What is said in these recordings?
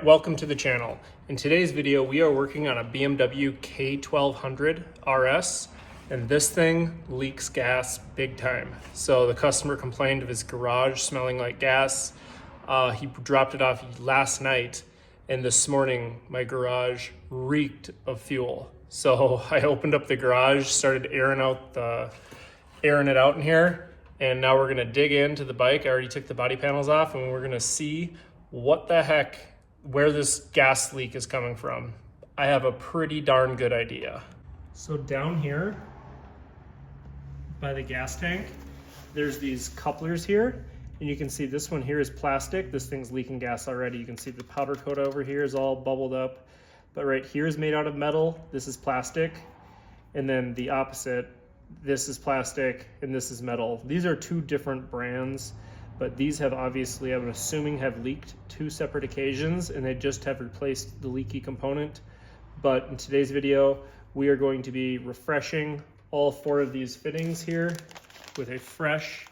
Welcome to the channel. In today's video, we are working on a BMW K1200 RS, and this thing leaks gas big time. So the customer complained of his garage smelling like gas. He dropped it off last night, and this morning my garage reeked of fuel. So I opened up the garage, started airing it out in here, and now we're gonna dig into the bike. I already took the body panels off, and we're gonna see what the heck, where this gas leak is coming from. I have a pretty darn good idea. So down here by the gas tank, there's these couplers here, and you can see this one here is plastic. This thing's leaking gas already. You can see the powder coat over here is all bubbled up, but right here is made out of metal. This is plastic, and then the opposite, this is plastic and this is metal. These are two different brands, but these have obviously, I'm assuming, have leaked two separate occasions, and they just have replaced the leaky component. But in today's video, we are going to be refreshing all four of these fittings here with a fresh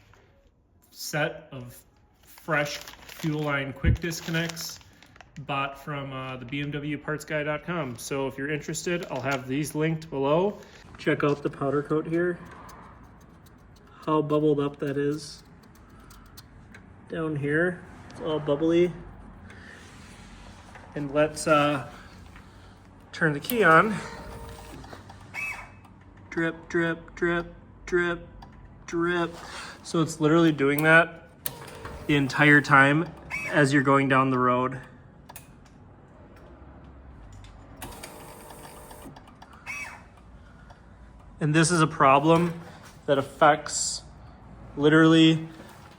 set of fresh fuel line quick disconnects bought from the BMWpartsguy.com. So if you're interested, I'll have these linked below. Check out the powder coat here, how bubbled up that is. Down here, it's all bubbly. And let's turn the key on. Drip, drip, drip, drip, drip. So it's literally doing that the entire time as you're going down the road. And this is a problem that affects literally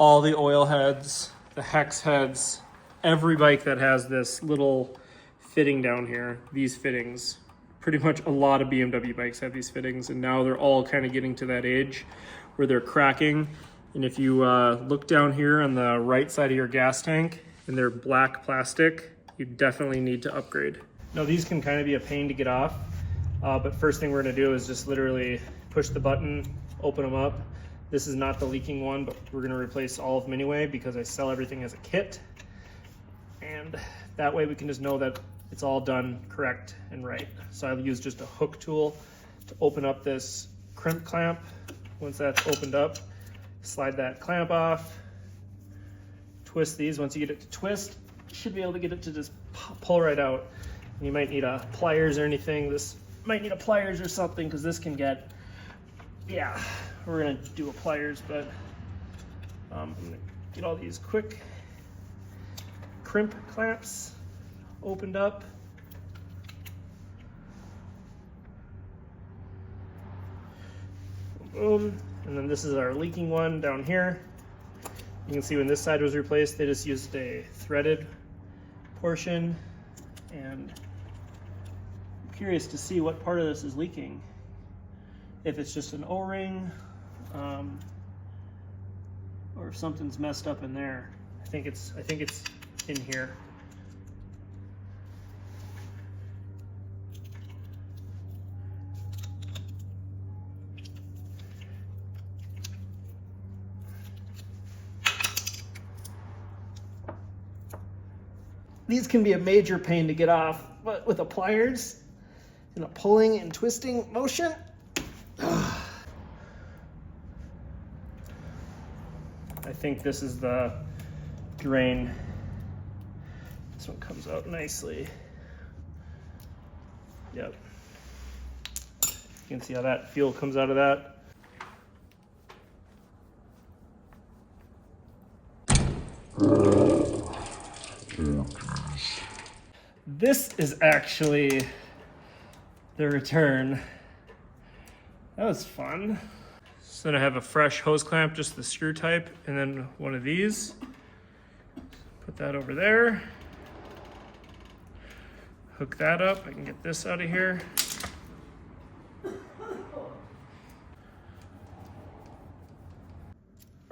all the oil heads, the hex heads, every bike that has this little fitting down here, these fittings. Pretty much a lot of BMW bikes have these fittings, and now they're all kind of getting to that age where they're cracking. And if you look down here on the right side of your gas tank and they're black plastic, you definitely need to upgrade. Now these can kind of be a pain to get off, but first thing we're gonna do is just literally push the button, open them up. This is not the leaking one, but we're gonna replace all of them anyway because I sell everything as a kit. And that way we can just know that it's all done correct and right. So I'll use just a hook tool to open up this crimp clamp. Once that's opened up, slide that clamp off, twist these. Once you get it to twist, you should be able to get it to just pull right out. And you might need a pliers or anything. This might need a pliers or something because this can get, yeah, we're gonna do a pliers, but I'm gonna get all these quick crimp clamps opened up. Boom. And then this is our leaking one down here. You can see when this side was replaced, they just used a threaded portion, and I'm curious to see what part of this is leaking. If it's just an O-ring, or if something's messed up in there. I think it's in here. These can be a major pain to get off, but with a pliers and a pulling and twisting motion, I think this is the drain. This one comes out nicely. Yep. You can see how that fuel comes out of that. This is actually the return. That was fun. So then I have a fresh hose clamp, just the screw type, and then one of these. Put that over there. Hook that up. I can get this out of here.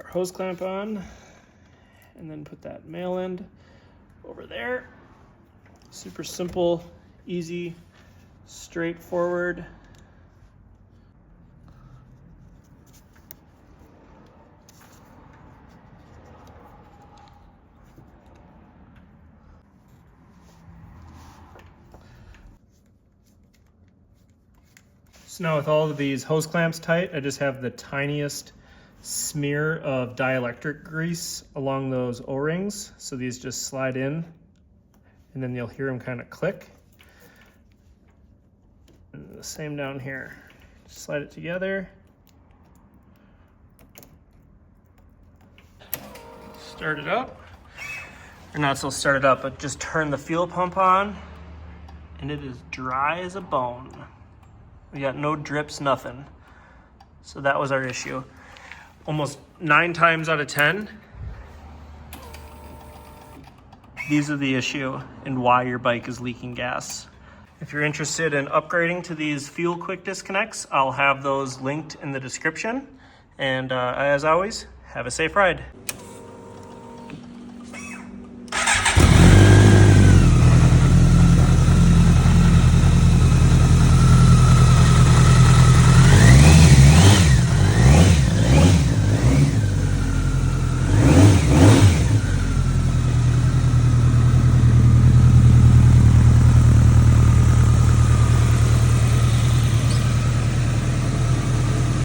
Our hose clamp on, and then put that male end over there. Super simple, easy, straightforward. So now with all of these hose clamps tight, I just have the tiniest smear of dielectric grease along those O-rings. So these just slide in and then you'll hear them kind of click. And the same down here. Just slide it together. Start it up. Or not so start it up, but just turn the fuel pump on and it is dry as a bone. We got no drips, nothing. So that was our issue. Almost 9 times out of 10, these are the issue and why your bike is leaking gas. If you're interested in upgrading to these fuel quick disconnects, I'll have those linked in the description. And as always, have a safe ride.